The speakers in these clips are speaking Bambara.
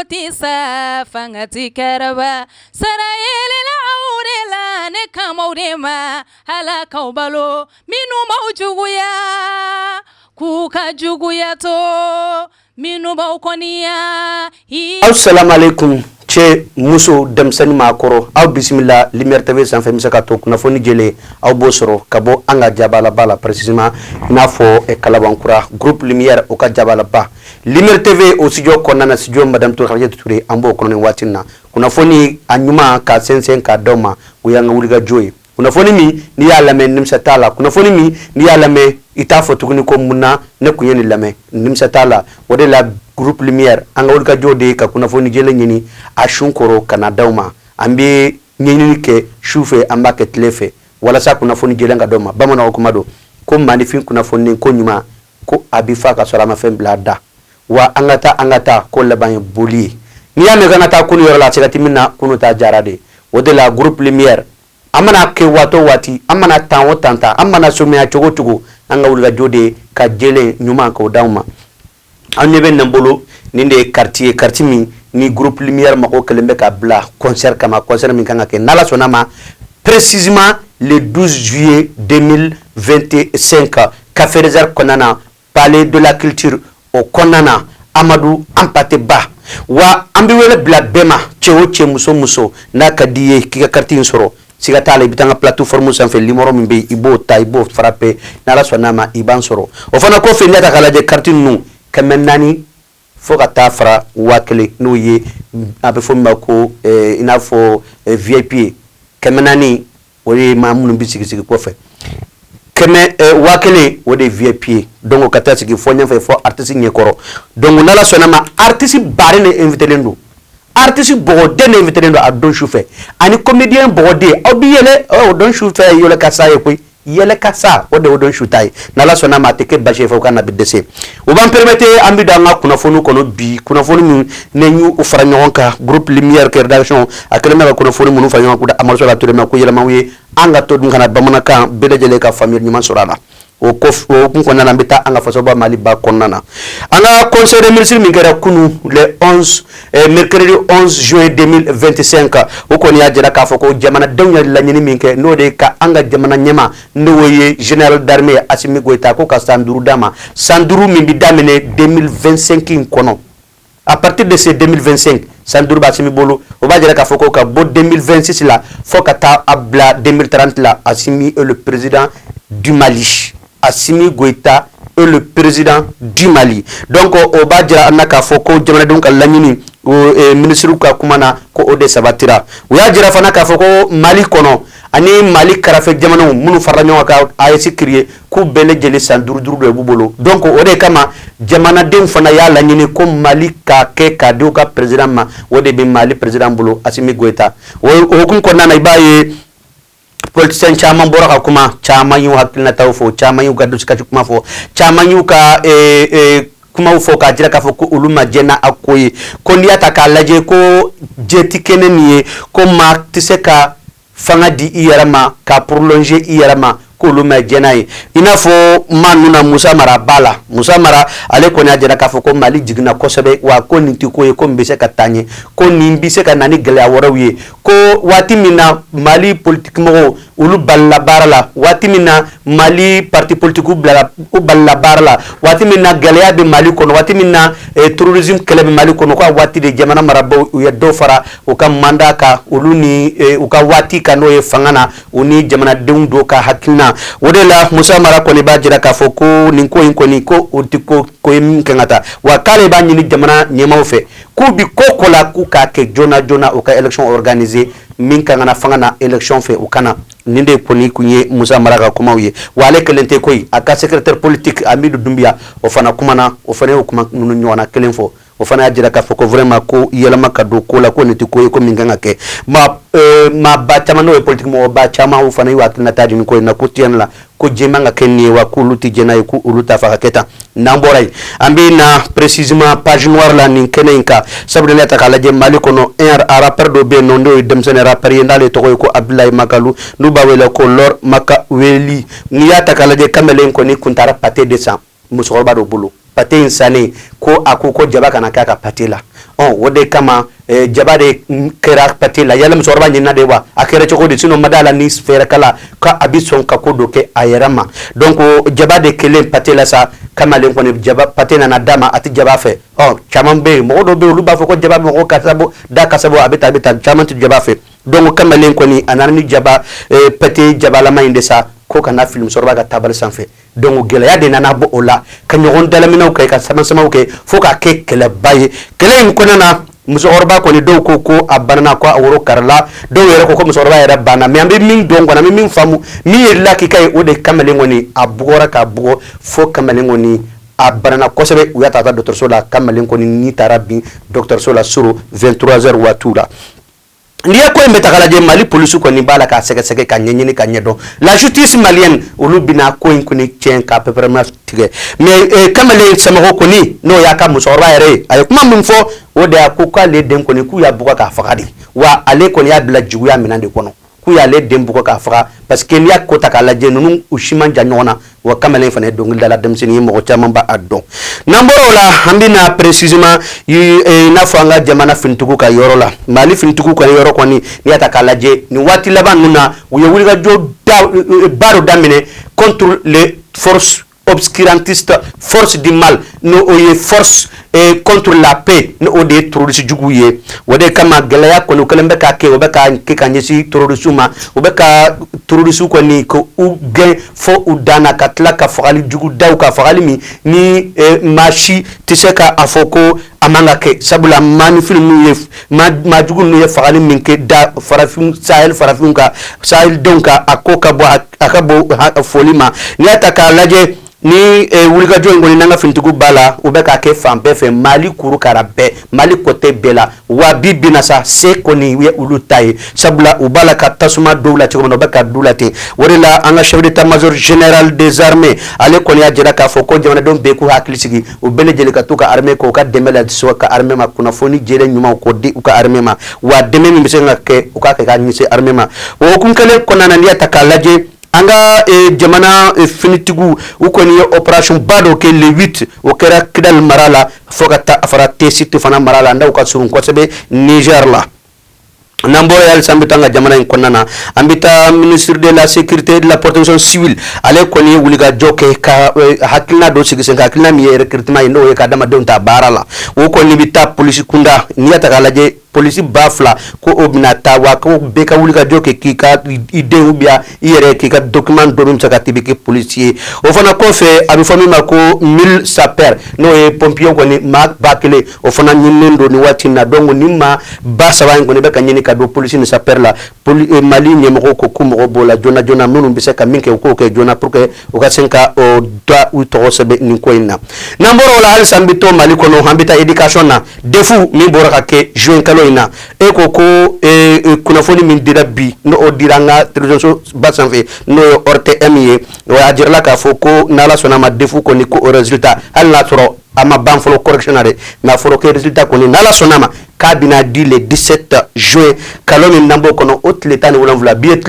tisa fangati karaba sarayele la aurela ne kamaurema halaka balo minu maujuguya kuka juguya to minu baukoniya. Assalamu alaikum che muso demsani makoro aw bismillah Lumière TV sanfɛ mi se ka to kunnafoni jele aw b'o sɔrɔ ka bɔ an ka jabala ba la précisément n'a fɔ kalabankura groupe Lumière o ka jabala ba Lumière TV o studio kɔnɔna na studio madame Khadija Touré an b'o kɔnɔ nin waati na kunnafoni a ɲuman ka sɛnsɛn ka d'aw ma o y'an ka wulikajɔ ye kunnafoni min n'i y'a lamɛn nimisa t'a la kunnafoni min n'i y'a lamɛn i t'a fɔ tuguni ko mun na ne kun ye nin lamɛn nimisa t'a la o de la groupe Lumière an ka wulikajɔ de ka kunnafoni jɛlen ɲini a sun kɔrɔ ka na d'aw ma an bɛ ɲɛɲini kɛ su fɛ an b'a kɛ tile fɛ walasa kunnafoni jɛlen ka d'aw ma bamananw kuma don ko maanifin kunnafoni ko ɲuman ko a bɛ fa ka sɔrɔ a ma fɛn bila a da wa an ka taa ko laban ye boli ye n'i y'a mɛn kana taa kunu yɔrɔ la a sigati min na kunu ta jara de o de la groupe Lumière an mana kɛ waati o waati an mana tan o tan an mana somaya cogo cogo an ka wulikajɔ de ka jɛlen ɲuman k'o d'aw ma an ɲɛ bɛ nin bolo nin de ye quartier min ni groupe Lumière mako kelen bɛ ka bila concert kama concert min kan ka kɛ n'Ala sɔnna ma précisément le 12 juillet 2025 Café Réserve kɔnɔna na Palais de la Culture o kɔnɔna na Amadou Hampâté Bâ wa an bɛ wele bila bɛɛ ma cɛ o cɛ muso n'a ka di ye k'i ka carte in sɔrɔ siga t'a la i bɛ taa n ka plateforme sanfɛ numéro min bɛ yen i b'o ta i b'o frappé n'Ala sɔnna ma i b'an sɔrɔ o fana kɔfɛ n'i y'a ta k'a lajɛ carte ninnu 400 fo ka taa fara 1000 n'o ye a bɛ fɔ min ma ko i n'a fɔ VIP 400 o ye maa minnu bɛ sigi kɔfɛ 1000 o de ye VIP ye donc ka taa sigi fɔ ɲɛfɛ fɔ artiste ɲɛkɔrɔ donc n'Ala sɔnna ma artiste baari ne invité len don artiste bɔgɔden ne invité len don a don su fɛ ani comédien bɔgɔden aw bɛ yɛlɛ o don su fɛ yɛlɛ ka sa ye koyi yɛlɛ ka sa o de o don su ta ye n'Ala sɔnna ma a tɛ kɛ basi ye fɔ ka na bɛ dɛsɛ o b'an permettre an bɛ don an ka kunnafoni kɔnɔ bi kunnafoni min ne y'u fara ɲɔgɔn kan groupe Lumière kɛ rédaction a kɛlen bɛ ka kunnafoni minnu fara ɲɔgɔn kan ko Amadu Sala Touré ma ko yɛlɛmaw ye an ka to dun kana bamanankan bɛɛ lajɛlen ka faamuyali ɲuman sɔrɔ a la o kun kɔnɔna na an bɛ taa an ka fasoba Mali ba kɔnɔna na an ka conseil des ministres min kɛra kunu le 11 mercredi 11 juin 2025 o kɔni y'a jira k'a fɔ ko jamanadenw ye laɲini min kɛ n'o de ye ka an ka jamana ɲɛma n'o ye général d'armée Assimi Goïta ko ka san 5 d'a ma san 5 min bɛ daminɛ 2025 in kɔnɔ à partir de ce 2025 san 5 b'a Assimi bolo o b'a jira k'a fɔ ko ka bɔ 2026 la fo ka taa a bila 2030 la Assimi est le président du Mali. Assimi Goïta est le président du Mali. Donc, au bas de la Kafoko, Djamanadoun Kalamini, ministre Kakumana, ko Ode Sabatira. Ou ya Djara Fana Kafoko, Mali Kono, ani Mali Karafek Djamanou, Mounou Faranyon a esi crié, Kou Bele Djele Sandour de Boubolo. Donc, Ode Kama, Djamanadoun Fana ya Lanini, comme Mali Kake Kadouka président Ma, Ode Be Mali président Bolo, Assimi Goïta. Ou Kona Naibaye, politicien caman bɔra ka kuma caman y'u hakilinataw fɔ caman y'u ka dusukasi kuma fɔ caman y'u ka kumaw fɔ k'a jira k'a fɔ ko olu ma jɛ n'a ko ye ko n'i y'a ta k'a lajɛ ko jɛ ti kɛnɛ nin ye ko maa tɛ se ka fanga di i yɛrɛ ma ka prolonger i yɛrɛ ma k'olu ma jɛ n'a ye i n'a fɔ maa ninnu na Musa Mara b'a la Musa Mara ale kɔni y'a jira k'a fɔ ko Mali jiginna kosɛbɛ wa ko nin tɛ ko ye ko nin bɛ se ka taa ɲɛ ko nin bɛ se ka na ni gɛlɛya wɛrɛw ye ko waati min na Mali politique mɔgɔw olu balila baara la waati min na Mali parti politique u balila baara la waati min na gɛlɛya bɛ Mali kɔnɔ waati min na terrorisme kɛlɛ bɛ Mali kɔnɔ k'a waati de jamana marabaaw u ye dɔ fara u ka mandat kan olu ni u ka waati kan n'o ye fanga na u ni jamanadenw dɔw ka hakilina o de la Musa Mara kɔni b'a jira k'a fɔ ko nin ko in kɔni ko o tɛ ko ye min kan ka taa wa k'ale b'a ɲini jamana ɲɛmaaw fɛ k'u bi ko la k'u k'a kɛ joona u ka élection organisée min kan ka na fanga na élection fɛ u kana nin de kɔni kun ye Musa Mara ka kumaw ye wa ale kelen tɛ koyi a ka secrétaire politique Amidou Doumbia o fana kumana o fana y'o kuma ninnu ɲɔgɔnna kelen fɔ o fana y'a jira k'a fɔ ko vraiment ko yɛlɛma ka don ko la ko nin tɛ ko ye ko min kan ka kɛ maa ba caman n'o ye politique mɔgɔ ba caman o fana y'u hakilinata di nin ko in na ko tiɲɛ la ko jɛ man ka kɛ nin ye wa k'olu tɛ jɛ n'a ye ko olu ta fa ka kɛ tan n'an bɔra yen an bɛ na précisément page noire la nin kɛnɛ in kan sabu ne ta k'a lajɛ Mali kɔnɔ un rappeur dɔ bɛ yen nɔ n'o ye denmisɛnnin rappeur ye n'ale tɔgɔ ye ko Abdoulaye Makalu n'u b'a wele ko Lord Makaweli n'i y'a ta k'a lajɛ kamalen kɔni kun taara pate de san musokɔrɔba dɔ bolo pate in sannen ko a ko jaba kana k'a ka pate la o de kama jaba de kera patila yalla musorba nyina de wa akere choko de sino madala ni sfera kala ka abison ka kodo ke ayerama donc jaba de kelen patila sa kama len koni jaba patena na dama ati jaba fe chaman be mo do be lu ba fo ko jaba mo kasabo da kasabo abita chaman ti jaba fe donc kama len koni anani jaba pate jaba la mayinde sa ko kana film sorba ga tabal sanfe donc gelaya de nana bo ola ka nyogon dalamina ko ka sama ko fo ka ke kele baye kele ko nana muso orba ko ni do ko abanana ko awro karla do yere ko muso orba yere bana mi ambe min don gona min famu mi yella ki kay o de kamale ngoni abugora ka bugo fo kamale ngoni abanana ko sebe u yata docteur Sola kamale ngoni ni tarabi docteur Sola suru 23h watula ndiye ko mbeta kala je Mali police ko ni bala ka sege ka nyenyini ka nyedo la justice malienne ulubina ko inkuni tien ka peperma tige mais kamale sama ko ni no ya ka musorba yere ay kuma min fo o de akuka le den ko ni ku ya buka ka fakadi wa ale ko ya bla jugu ya minande kono ku ya le den buka ka faka parce que liya ko ta kala je nunu ushiman janyona wa kamale fane dongil dala dem sini mo chama ba addo namboro la hambina précisément na fanga jamana fintugu ka yoro la Mali fintugu ka yoro ko ni yata kala je ni wati laban nuna uye wuliga jo baro damine contre les forces obscurantistes, force du mal, no oye force contre la paix, no ode terroriste juguye. Wade kama galaya kono kalembe ka ke obeka ke kanyesi terrorisuma, obeka terroriste ko ni ko uge fo udana katla ka fagali jugu daw ka fagali ni machi tiseka afoko amanga ke sabula mani film ye ma jugu no ye fagali minke da farafin sahel farafin ka sahel donka akoka bo akabo folima ni ataka laje ni wulga jo ngoni nanga fintugu bala ubeka ke fambe fe Mali kuru karabe Mali kote bela wa bibina sa se koni we ulutai sabula ubala ka tasuma doula ti kono beka doulati worila anga chef d'état major général des armées ale koni ya jira ka foko jamana don be ku haklisigi ubele jele ka tuka armée ko ka demela so ka armée ma kuna foni jele nyuma ko di ka armée ma wa deme mi bisenga ke ka ka nyise armée ma wo kun kale konana ni atakalaje anga jamana finitigu ukoni operation bado ke le 8 okera kidal marala fogata afara tesite fana marala nda ukasurun ko sebe Niger la Nambo yal sambitanga jamana inkonana ambita ministre de la sécurité et de la protection civile ale koni wuliga joke ka hakilna do sigi senga hakilna mi recrutement ino ka dama donta barala wo koni bita police kunda niyata kalaje police bafla ko obinata wa ko beka wuliga joke ki ka ide ubia yere ki ka document do mum saka tibiki policier o fana ko fe abi fami mako 1000 sapeurs no e pompier ko ni mak bakele o fana nyinendo ni watina dongo nimma basa wa ngone beka nyini ka do police ni sapeur la Mali nyemoko ko kumo bola jona munu biseka minke ko ke jona pour que o ka senka o da u to sebe ni ko ina namboro la hal sambito Mali kono hambita education na defu mi boraka ke join kalo ina e koko kuna foni min dira bi no o diranga television basanfe no orte emiye o ajirla ka foko nala sona ma defu ko ni ko résultat hal na tro ama ban folo correctionare na folo ke résultat ko ni nala sona ma kabina di le 17 juin kalomi nambo kono haute l'état ne voulant vouloir billet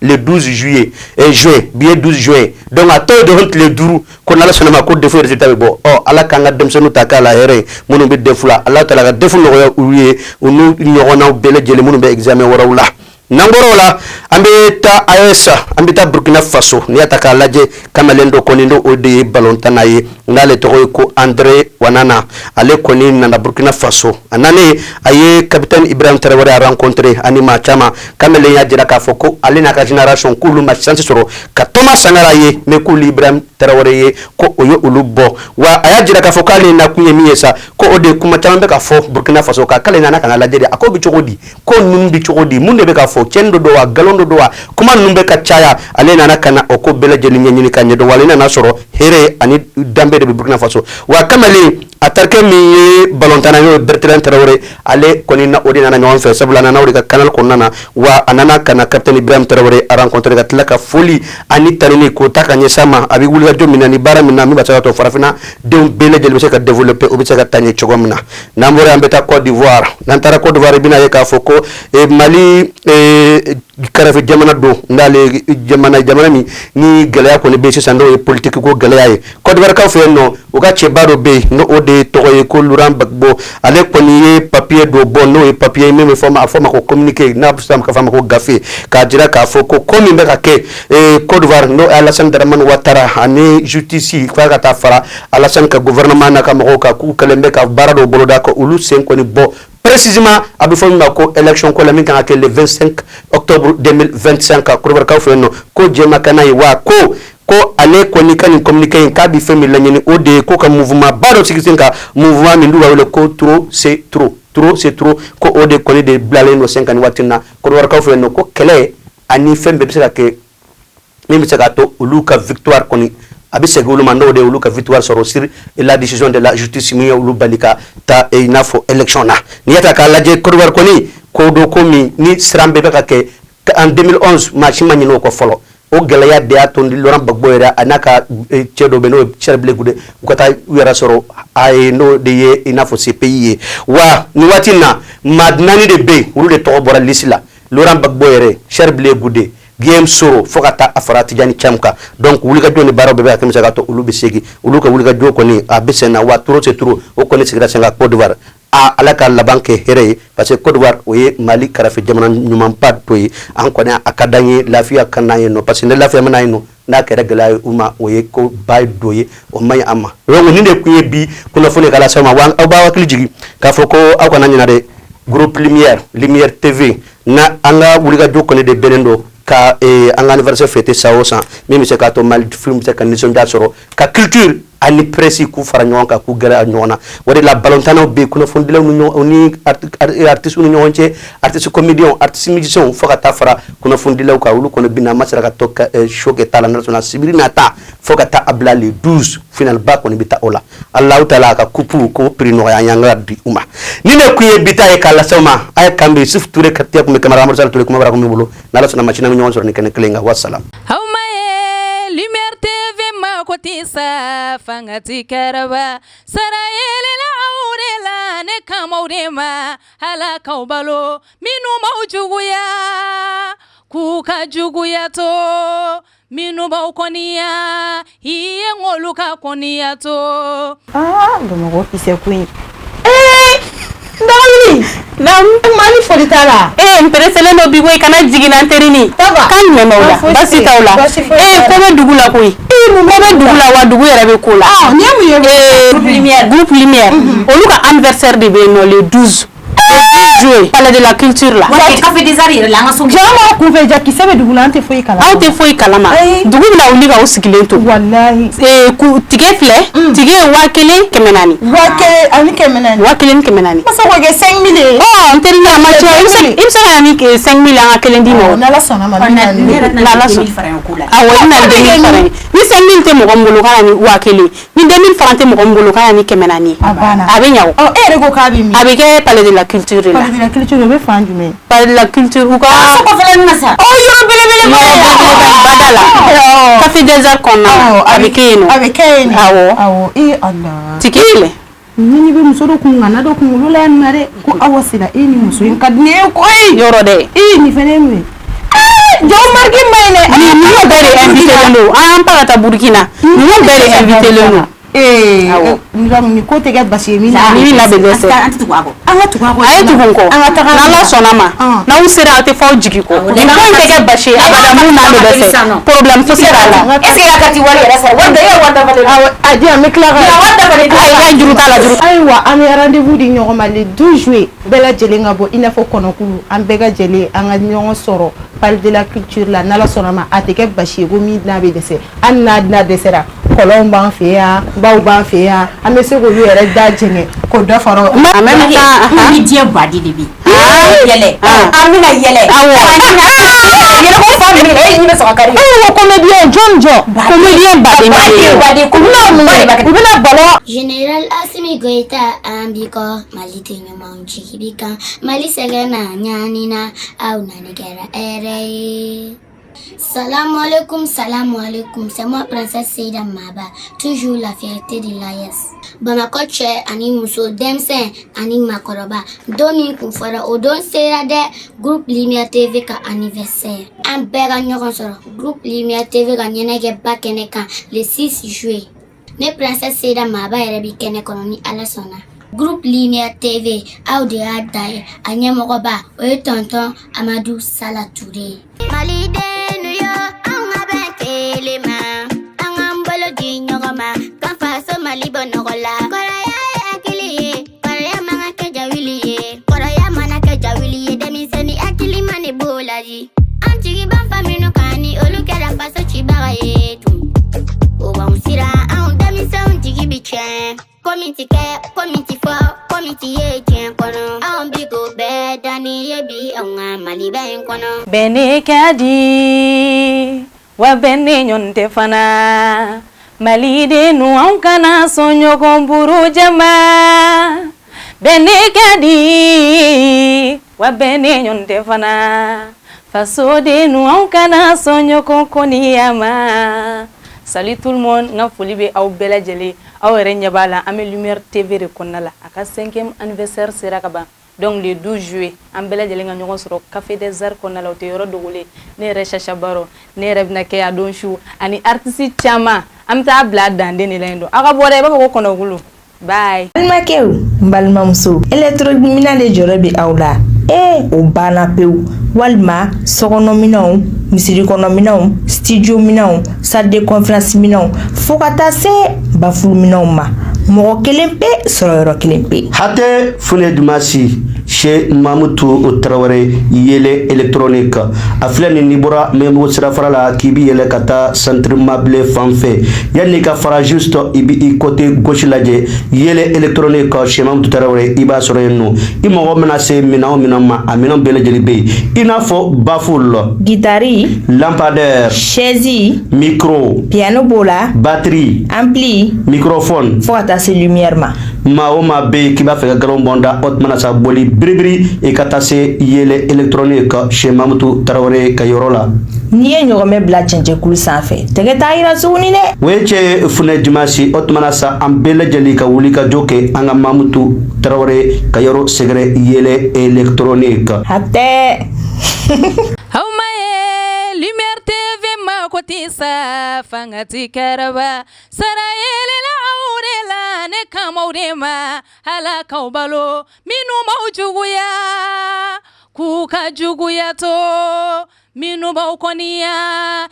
le 12 juillet et juin billet 12 juin donc à taux de honte le duru kono ala sona ma ko defo résultat bo ala kanga dem sonu takala here munu be defula ala tala defu no ya uye unu nyogona bele jele munu be examen warawla namboro la ambeta AES ambeta Burkina Faso ni ataka laje kamalendo konindo ode balontana ye ngale to ko André Wanana ale koni na Burkina Faso anane aye capitaine Ibrahim Traoré a rencontré anima chama kamele ya jira ka foko ale na ka génération kulu ma chance soro ka Thomas Sankara ye me kulu Ibrahim Traoré ye ko oyo ulubo wa aya jira ka foko ale na kunye miesa ko ode kuma chama be ka fo Burkina Faso ka kale na kana laje akobi chogodi ko numbi chogodi munde be ka fo chendo do wa galondo do wa kuma numbe ka chaya ale na kana oko bele jeli nyini ka nyedo wale na soro here ani dambe de Burkina Faso wa kamale atarke mi balontana yo Bertrand Traoré ale konina odina na nyon fe sabula na nawri ka kanal konana wa anana kana capitaine Ibrahim Traoré a rencontré ka tlaka folie ani tanini ko takanye sama abi wulga domina ni bara mina mi bataka to farafina de bele jeli be ka développer obi ka tanye chogomna namore ambeta Côte d'Ivoire nantara Côte d'Ivoire bina ye ka foko e Mali karafe jamana do ndale jamana mi ni gɛlɛya kɔni be sisan n'o ye politique ko gɛlɛya ye Côte d'Ivoire kaw fɛ yen nɔ u ka cɛba dɔ be yen no o de tɔgɔ ye ko Laurent Gbagbo ale kɔni ye papier dɔ bɔ n'o ye papier min bɛ fɔ ma ko communiqué n'a bɛ se ka fɔ ma ko gafe k'a jira k'a fɔ ko ko min bɛ ka kɛ Côte d'Ivoire n'o ye Alassane Dramane Ouattara ani justice f'a ka taa fara Alassane ka gouvernement n'a ka mɔgɔw kan k'u kɛlen bɛ ka baara dɔ boloda ka olu sen kɔni bɔ précisément a bɛ fɔ min ma ko élection ko la min kan ka kɛ le 25 octobre 2025 Côte d'Ivoire kaw fɛ yen nɔ ko jɛma kana ye wa ko ale kɔni ka nin communiqué in k'a bɛ fɛn min laɲini o de ye ko ka mouvement ba dɔ sigi sen ka mouvement min n'u b'a wele ko trop c'est trop ko o de kɔni de bilalen don sen kan nin waati in na Côte d'Ivoire kaw fɛ yen nɔ ko kɛlɛ ani fɛn bɛɛ bɛ se ka kɛ min bɛ se k'a to olu ka victoire kɔni a bɛ segin olu ma n'o de ye olu ka victoire sɔrɔ sur la décision de la justice min ye olu bali ka taa i n'a fɔ élection na n'i y'a ta k'a lajɛ Côte d'Ivoire kɔni ko do ko min ni siran bɛɛ bɛ ka kɛ en 2011 maa si ma ɲinɛ o kɔ fɔlɔ o gɛlɛya de y'a to Laurent Gbagbo yɛrɛ a n'a ka cɛ dɔ bɛ n'o ye Charles Blé Goudé u ka taa u yɛrɛ sɔrɔ a ye n'o de ye i n'a fɔ CPI ye wa nin waati in na maa 4 de bɛ yen olu de tɔgɔ bɔra liste la Laurent Gbagbo yɛrɛ Charles Blé Goudé Guillaume Soro fo ka taa a fara Tidjani Thiam kan donc wulikajɔ ni baaraw bɛɛ bɛ ka kɛ ka to olu bɛ segin olu ka wulikajɔ kɔni a bɛ sen na wa trop c'est trop o kɔni sigira sen ka Côte d'Ivoire ala ka laban kɛ hɛrɛ ye parce que Côte d'Ivoire o ye Mali karafe jamana ɲumanba dɔ ye an kɔni a ka d'an ye lafiya ka n'an ye nɔ parce que ni lafiya ma n'a ye nɔ n'a kɛra gɛlɛya ye u ma o ye ko ba dɔ ye o man ɲi an ma donc nin de kun ye bi kunnafoni k'a lase aw ma wa aw b'a hakili jigin k'a fɔ ko aw kana ɲinɛ dɛ groupe Lumière TV na an ka wulikajɔ kɔni de bɛnnen don ka an ka anniversaire fêté san o san min bɛ se k'a to Mali film bɛ se ka nisɔndiya sɔrɔ ka culture ani presse k'u fara ɲɔgɔn kan k'u gɛrɛ a ɲɔgɔn na o de la balontannaw bɛ yen kunnafonidilaw ni artistes ni ɲɔgɔn cɛ artistes comédiens artistes musiciens fo ka taa fara kunnafonidilaw kan olu kɔni bɛ na masara ka to show kɛ ta la national sibiri nata fo ka taa a bila le 12 final ba kɔni bɛ taa o la Alahu taala ka coupe ko prix nɔgɔya an y'an ka di u ma ni ne kun ye bi ta ye k'a lase aw ma a ye kan bɛ Yusuf Ture katiya kun bɛ Camara Amadu Sala Ture kuma bara kun bɛ bolo n'Ala sɔnna ma sini an bɛ ɲɔgɔn sɔrɔ ni kɛnɛ kelen kan wassalam. Lumière TV ma kotisa fangati karaba sarayele la aurela ne kamaurema hala kaubalo minu maujuguya kuka juguya to minu baukoniya iye ngoluka koniya to Bamakɔ kisɛ ko in Ndawuli nam mali foli t'a la mpɛrɛsɛlen dɔ bi koyi kana jigin na terini kan jumɛn b'aw la basi t'aw la ko bɛ dugu la koyi ko bɛ dugu la wa dugu yɛrɛ bɛ ko la groupe Lumière olu ka anniversaire de bɛ yen nɔ le 12 juillet palais de la culture la café des arts yɛrɛ la an ka so jama kunfɛ ja kisɛ bɛ dugu la an tɛ foyi kalama aw tɛ foyi kalama dugu bɛna wuli ka o sigilen to wallahi tige filɛ tige ye 1400 ani 400 1400 masa ko kɛ 5000 n teri na ma cɛ i bɛ se ka na ni 5000 an ka kelen di ma n'Ala sɔnna ma n'Ala sɔnna awɔ i na 2000 fara ni 5000 tɛ mɔgɔ min bolo kana ni 1000 ni 2000 fana tɛ mɔgɔ min bolo kana ni 400 a banna a bɛ ɲa o e yɛrɛ ko k'a bɛ min a bɛ kɛ palais de la culture la palais de la culture o bɛ fan jumɛn palais de la culture u ka so kɔfɛla na sa yɔrɔ belebele bada la café des arts kɔnɔna a bɛ kɛ yen nɔ a bɛ kɛ yen awɔ Allah tigi filɛ ni bɛ muso dɔ kun ŋana dɔ kun olu la yan nɔ dɛ ko Awa Sira e ni muso in ka di ne ye koyi yɔrɔ dɛ nin fana ye mun ye jɔn mariki ma ɲi dɛ ninnu bɛɛ de invité len don an pa ka taa Burkina ninnu bɛɛ de invité len don ni ko tɛ kɛ basi ye min na ni labɛn dɛsɛ an ka tugu a kɔ a ye tugu n kɔ n'Ala sɔnna ma n'aw sera aw tɛ fɔ aw jigi kɔ nin ko in tɛ kɛ basi ye abada mun n'an bɛ dɛsɛ problème fosi t'a la est-ce que a ka ti wari yɛrɛ sara wari da e ye wari dafalen a di an bɛ tila ka wari dafalen a juru t'a la juru ayiwa an bɛ rendez-vous di ɲɔgɔn ma le 12 juillet bɛɛ lajɛlen ka bɔ i n'a fɔ kɔnɔkulu an bɛɛ ka jɛlen an ka ɲɔgɔn sɔrɔ palais de la culture la n'Ala sɔnna ma a tɛ kɛ basi ye ko min n'a bɛ dɛsɛ hali n'a dɛsɛra kɔlɔnw b'an fɛ yan baw b'an fɛ yan an bɛ se k'olu yɛrɛ da jɛngɛ k'o dɔ fara en même temps ni diɲɛ badi de bi yɛlɛ an bɛna yɛlɛ yɛlɛ ko fa min e bɛ sɔn ka kari ko comédien jɔn jɔ comédien baden u bɛna balo Général Assimi Goïta an bi kɔ Mali tɛ ɲumanw jigi bi kan Mali sɛgɛn na ɲani na aw nani kɛra hɛrɛ ye Salam alaikum, c'est moi Princesse Seida Maba, toujours la fierté de l'AES. Bamako Che, Ani Muso, Demsen, Ani Makoroba, Domi Kufora, Odon Sera de Groupe Lumière TV ka anniversaire. Un bega nyokonsoro, Groupe Lumière TV ka nyenege bakeneka le 6 juillet. Ne Princesse Seida Maba erebi kene kononi alasona. Groupe Lumière TV, Audi Adaye, Anyamoroba, Oye Tonton, Amadou Salatouré. Malide Nuyo, Anga Bente Lema, Angambolo Dinyogoma, Kanfaso Malibo Nogola, Koraya Akili, Koraya Manake Jawili, Koraya Manake Jawili, Demiseni Akili Mane Bolaji. Antigi Banfamino Kani, Olukera Faso Chibaraye, Oba Musira, Ang Demison Tigi Bichen. Committee care, committee for, committee agent kono. Ang bigo beda ni yebi ang maliben kono. Bene kadi, wa bene nyonte fana. Malide nu ang kana sonyo komburu jama. Bene kadi, wa bene nyonte fana. Fasode nu ang kana sonyo konkoni yama. Salut tout le monde, nga foli be aw bela jeli. Aw yɛrɛ ɲɛ b'a la an bɛ Lumière TV de kɔnɔna la a ka 5e anniversaire sera ka ban donc le 12 juillet an bɛɛ lajɛlen ka ɲɔgɔn sɔrɔ Café des Arts kɔnɔna la o tɛ yɔrɔ dogolen ne yɛrɛ Chacha Baro ne yɛrɛ bɛna kɛ a don su ani artiste caman an bɛ taa bila danden de la yen don aw ka bɔ dɛ i b'a fɔ ko kɔnɔkulu bye. balimakɛw n balimamuso électronique de jɔrɔ bɛ aw la o banna pewu walima sɔgɔnɔminɛnw misiri kɔnɔminɛnw studio minɛnw salle de conférence minɛnw fo ka taa se bafuluminɛnw ma mɔgɔ kelen pe sɔrɔ yɔrɔ kelen pe hatɛ fune dumasi Che Mamutu Traoré yele électronique a filɛ ni bɔra Membo sirafara la k'i bi yɛlɛ ka taa centre meublé fan fɛ yanni ka fara juste i bi i côté gauche lajɛ yele électronique Che Mamutu Traoré i b'a sɔrɔ yen nɔ i mɔgɔ mana se minɛn o minɛn ma a minɛn bɛɛ lajɛlen bɛ yen i n'a fɔ bafoule guitare lampadaire chaise micro piano b'o la batterie ampli microphone fo ka taa se lumière ma maa o maa bɛ yen k'i b'a fɛ ka galon bɔnda o tuma na sa boli biribiri i ka taa se yele électronique Che Mamutu Traoré ka yɔrɔ la n'i ye ɲɔgɔnmɛ bila cɛncɛnkulu sanfɛ tɛgɛ t'a yira tuguni dɛ o ye cɛ funɛ dimanche o tuma na sa an bɛɛ lajɛlen ka wuli ka jɔ kɛ an ka Mamutu Traoré ka yɔrɔ sɛgɛrɛ yele électronique hatɛ Lumière TV ma kotisa fangati karaba sarayele la aurela ne kamaurema hala kaubalo minu maujuguya kuka juguya to minu baukoniya